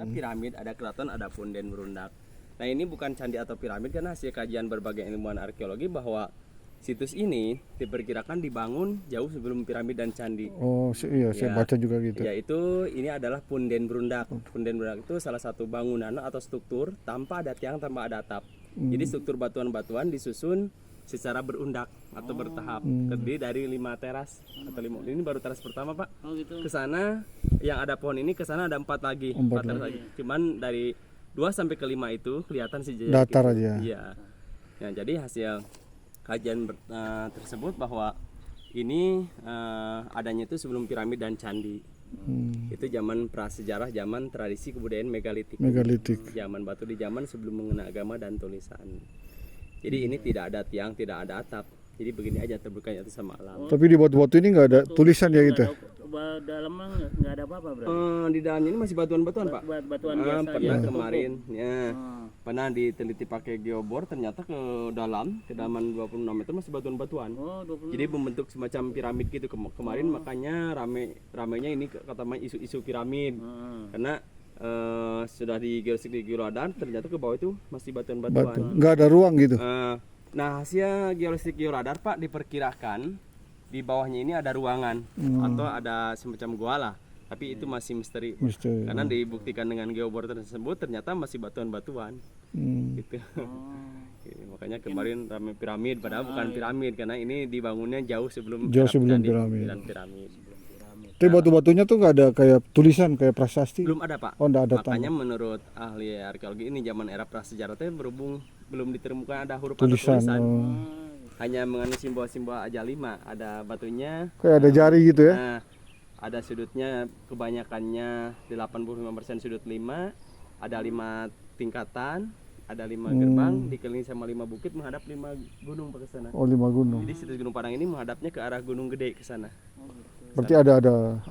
Ada piramid, ada keraton, ada punden berundak. Nah ini bukan candi atau piramid karena hasil kajian berbagai ilmuwan arkeologi bahwa situs ini diperkirakan dibangun jauh sebelum piramid dan candi. Oh iya, saya baca juga gitu. Yaitu ini adalah punden berundak. Punden berundak itu salah satu bangunan atau struktur tanpa ada tiang, tanpa ada atap. Jadi struktur batuan-batuan disusun secara berundak atau bertahap, terdiri dari 5 teras atau 5. Ini baru teras pertama, Pak. Ke sana yang ada pohon ini, ke sana ada 4 lagi. 4 teras lagi. Cuman dari 2 sampai ke 5 itu kelihatan sejajar datar gitu. aja. Iya. Nah, jadi hasil kajian tersebut bahwa ini adanya itu sebelum piramid dan candi. Itu zaman prasejarah, zaman tradisi kebudayaan megalitik. Zaman batu di zaman sebelum mengenal agama dan tulisan. Jadi ini tidak ada tiang, tidak ada atap. Jadi begini aja terbukanya itu sama alam. Tapi di batu-batu ini nggak ada tulisan ya gitu? Dalamnya nggak ada apa-apa berarti? Di dalamnya ini masih batuan-batuan, Pak. Batuan biasa. Pernah kemarin, pernah diteliti pakai geobor, ternyata ke kedalaman 26 meter masih batuan-batuan. Oh, 26. Jadi membentuk semacam piramid gitu kemarin, makanya ramenya ini katanya isu-isu piramid. Karena sudah di georadar, ternyata ke bawah itu masih batuan-batuan. Nggak ada ruang gitu. Nah, hasil georadar, Pak, diperkirakan di bawahnya ini ada ruangan atau ada semacam gua lah. Tapi itu masih misteri. Karena dibuktikan dengan geobor tersebut ternyata masih batuan-batuan. Gitu. Makanya kemarin ramai piramid, padahal bukan piramid karena ini dibangunnya jauh sebelum piramid. Tapi batu-batunya tuh nggak ada kayak tulisan kayak prasasti? Belum ada, Pak. Oh, nggak ada. Makanya menurut ahli arkeologi ini zaman era prasejarah itu berhubung belum ditemukan ada huruf tulisan. atau tulisan. Hanya mengandung simbol-simbol aja 5. Ada batunya. Kayak ada jari gitu ya? Nah, ada sudutnya kebanyakannya 85% sudut 5. Ada 5 tingkatan. Ada 5 gerbang dikelilingi sama 5 bukit menghadap 5 gunung ke sana. Oh, 5 gunung. Jadi situs Gunung Padang ini menghadapnya ke arah Gunung Gede ke sana. Berarti ada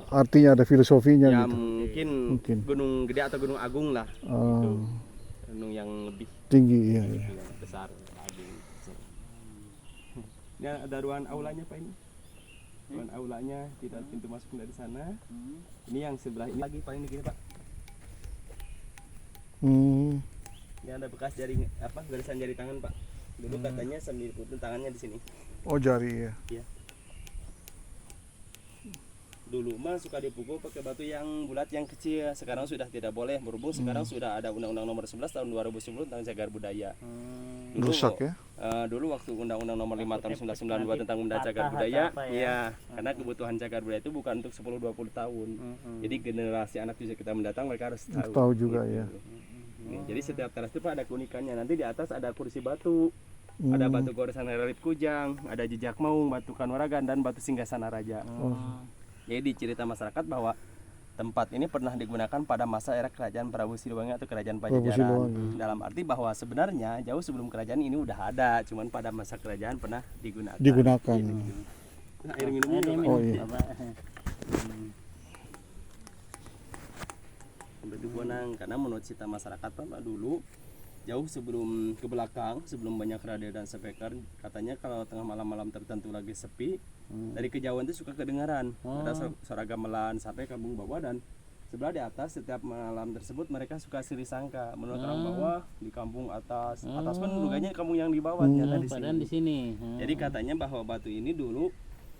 artinya, ada filosofinya ya, gitu. Mungkin Gunung Gede atau Gunung Agung lah. Gitu. Gunung yang lebih tinggi, iya. Yang besar, agung. Ini ada ruangan aulanya, Pak, ini. Ruangan aulanya, tidak pintu masuk dari sana. Ini yang sebelah ini lagi paling gini, Pak. Ini ada bekas garisan jari tangan, Pak. Dulu katanya sambil putih tangannya di sini. Oh, jari ya. Iya. Dulu mah suka dipukul pakai batu yang bulat yang kecil. Sekarang sudah tidak boleh, berhubung sekarang sudah ada Undang-Undang Nomor 11 tahun 2010 tentang cagar budaya. Dulu, rusak ya? Dulu waktu Undang-Undang Nomor 5 tahun 1992 tentang Benda Cagar Budaya, ya, karena kebutuhan cagar budaya itu bukan untuk 10-20 tahun. Jadi generasi anak cucu kita mendatang mereka harus tahu juga gitu. ya. Jadi setiap teras itu, Pak, ada keunikannya. Nanti di atas ada kursi batu. Ada batu goresan relief Kujang, ada jejak maung, batu kanuragan, dan batu singgasana raja. Jadi cerita masyarakat bahwa tempat ini pernah digunakan pada masa era kerajaan Prabu Siliwangi atau kerajaan Pajajaran. Dalam arti bahwa sebenarnya jauh sebelum kerajaan ini udah ada, cuman pada masa kerajaan pernah digunakan. Nah, air minumnya, Pak. Oh iya. Begitu Bonang, karena menurut cerita masyarakat, Pak, dulu jauh sebelum ke belakang, sebelum banyak radio dan speaker, katanya kalau tengah malam-malam tertentu lagi sepi, dari kejauhan itu suka kedengaran ada suara gamelan sampai kampung bawah, dan sebelah di atas setiap malam tersebut mereka suka siri sangka menurut orang bawah di kampung atas pun duganya kampung yang di bawah ternyata di sini. Jadi katanya bahwa batu ini dulu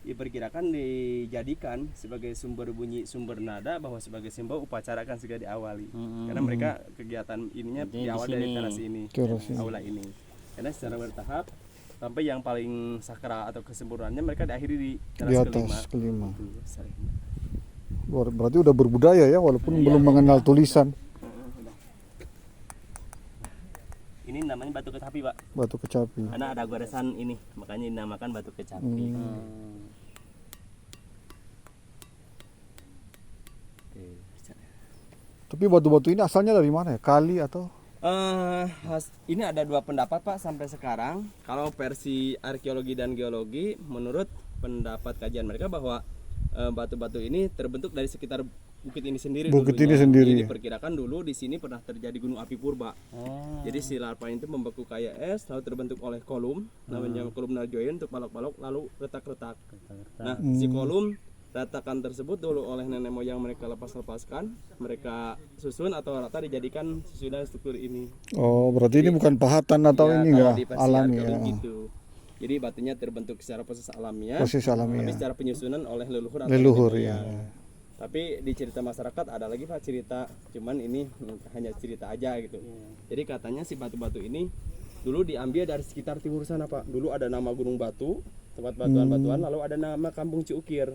diperkirakan dijadikan sebagai sumber bunyi, sumber nada, bahwa sebagai simbol upacara akan segera diawali. Karena mereka kegiatan ininya diawal dari teras ini, aula ini. Karena secara bertahap sampai yang paling sakral atau kesempurnaannya mereka diakhiri di teras kelima. Berarti udah berbudaya ya, walaupun belum mengenal tulisan. Ini namanya batu kecapi, Pak. Batu kecapi. Karena ada goresan ini, makanya dinamakan batu kecapi. Tapi batu-batu ini asalnya dari mana ya? Kali atau? Ini ada 2 pendapat, Pak, sampai sekarang. Kalau versi arkeologi dan geologi, menurut pendapat kajian mereka bahwa batu-batu ini terbentuk dari sekitar bukit ini sendiri. Jadi diperkirakan dulu di sini pernah terjadi gunung api purba. Jadi si larva itu membeku kayak es, lalu terbentuk oleh kolum, namanya kolum Narjoyen untuk balok-balok, lalu retak-retak. Nah, si kolum ratakan tersebut dulu oleh nenek moyang mereka lepaskan, mereka susun atau rata dijadikan susunan struktur ini. Oh, berarti ini bukan pahatan atau Ya, ini kalau enggak di pasir alami ya. arkeologi gitu. Jadi batunya terbentuk secara proses alamiah, Proses alami tapi ya. secara penyusunan oleh leluhur atau Leluhur nenek ya. moyang. Tapi di cerita masyarakat ada lagi Pak cerita, cuman ini hanya cerita aja gitu. Jadi katanya si batu-batu ini dulu diambil dari sekitar timur sana Pak. Dulu ada nama Gunung Batu, tempat batuan-batuan, lalu ada nama Kampung Ciukir.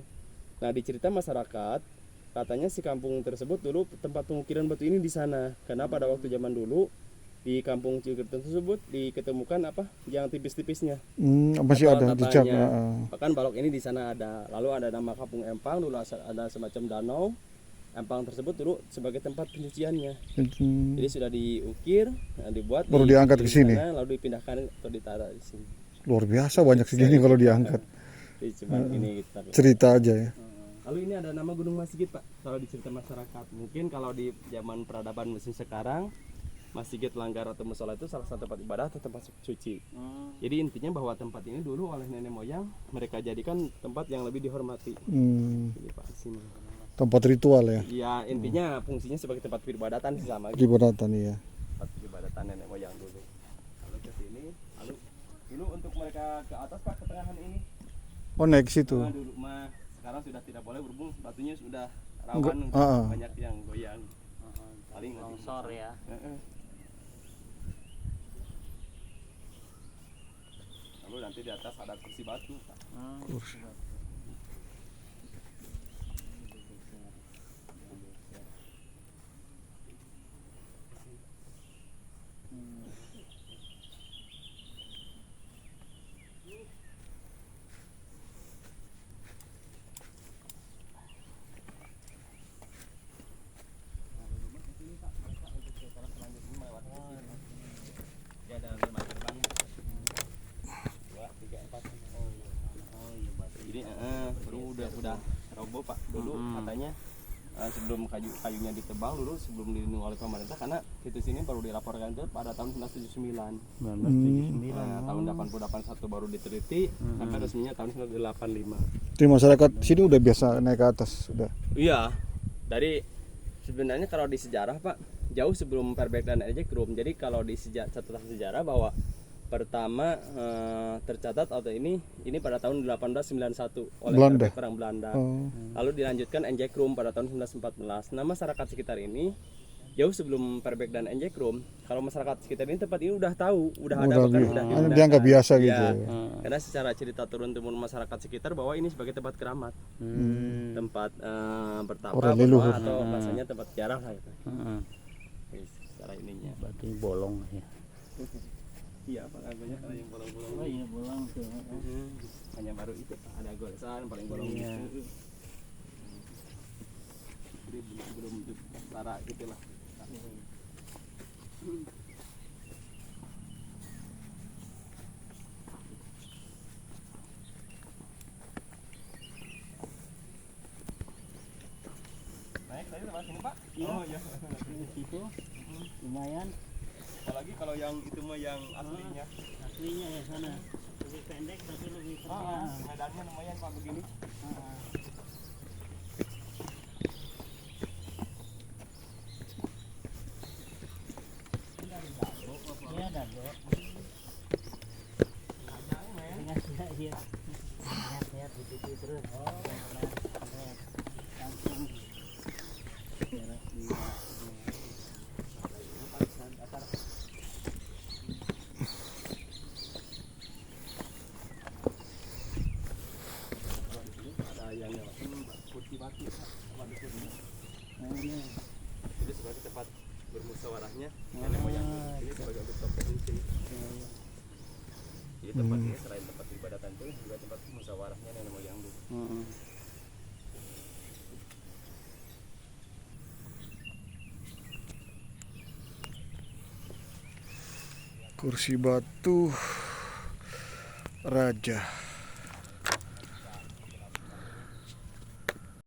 Nah di cerita masyarakat katanya si kampung tersebut dulu tempat pengukiran batu ini di sana. Karena pada waktu zaman dulu di Kampung Ciukir tersebut diketemukan apa yang tipis-tipisnya. Masih ada Tatanya. jejak. Bahkan balok ini di sana ada. Lalu ada nama Kampung Empang, dulu ada semacam danau. Empang tersebut dulu sebagai tempat pencuciannya. Jadi sudah diukir, dibuat, Baru diangkat ke sini. sana, lalu dipindahkan atau ditaruh di sini. Luar biasa banyak segini kalau diangkat. Jadi cuma ini kita. Cerita aja ya. Lalu ini ada nama Gunung Masjid Pak. Kalau di cerita masyarakat, mungkin kalau di zaman peradaban mesin sekarang, Masjid Langgar atau musola itu salah satu tempat ibadah atau tempat suci. Jadi intinya bahwa tempat ini dulu oleh nenek moyang mereka jadikan tempat yang lebih dihormati. Jadi Pak di sini. Tempat ritual ya. Ya intinya fungsinya sebagai tempat peribadatan sih sama. Peribadatan ya. Tempat peribadatan nenek moyang dulu. Lalu ke sini, lalu dulu untuk mereka ke atas Pak, ke tengahan ini. Oh, naik situ. Dulu mah sekarang sudah tidak boleh berhubung, batunya sudah rawan banyak yang goyang. Paling longsor ya. Lalu nanti di atas ada kursi batu Pak. Ya ada 5 gerbang. 2, 3, 4. Jadi baru udah roboh Pak. Dulu katanya sebelum kayunya ditebang dulu, sebelum dilindungi oleh pemerintah, karena situs ini baru dilaporkan itu pada tahun 1979. 1979. Tahun 88 baru diteliti, sampai resminya tahun 1985. Di masyarakat sini udah biasa naik ke atas udah. Iya, dari sebenarnya kalau di sejarah Pak, jauh sebelum Perbek dan Ejek Room. Jadi kalau di catatan sejarah bahwa pertama tercatat atau ini pada tahun 1891 oleh Belanda. Perbek perang Belanda. Lalu dilanjutkan Ejek Room pada tahun 1914. Nah masyarakat sekitar ini jauh sebelum Perbek dan Ejek Room, kalau masyarakat sekitar ini tempat ini udah tahu, udah ada, bahkan udah digunakan. Dianggap biasa Ya, gitu. karena secara cerita turun-temurun masyarakat sekitar bahwa ini sebagai tempat keramat, tempat bertapa, Orang berdoa, leluhur. atau bahasanya tempat ziarah lah gitu. Secara ininya. Berarti bolong ya. Iya Pak, banyak kalau yang bolong-bolong. Oh iya bolong tuh. Hanya baru itu Pak, ada golesan paling bolong Iya. gitu. Jadi belum setara gitu lah. Naik tadi lewat sini Pak? Oh iya. Di situ lumayan Apalagi kalau yang itu mah yang aslinya. aslinya ya sana. Lebih pendek tapi lebih terang. Medannya lumayan Pak begini. Iya dado. Iya. Lihat di situ terus. Langsung jarak dia. Ada yang lewatin kursi batu Pak. Waduh, kursi. Nah, ini. Jadi sebagai tempat bermusyawarahnya nenek moyang ini sebagai untuk tokoh di sini. Jadi tempat ini selain tempat peribadatan itu juga tempat musyawarahnya nenek moyang dulu. Kursi batu raja.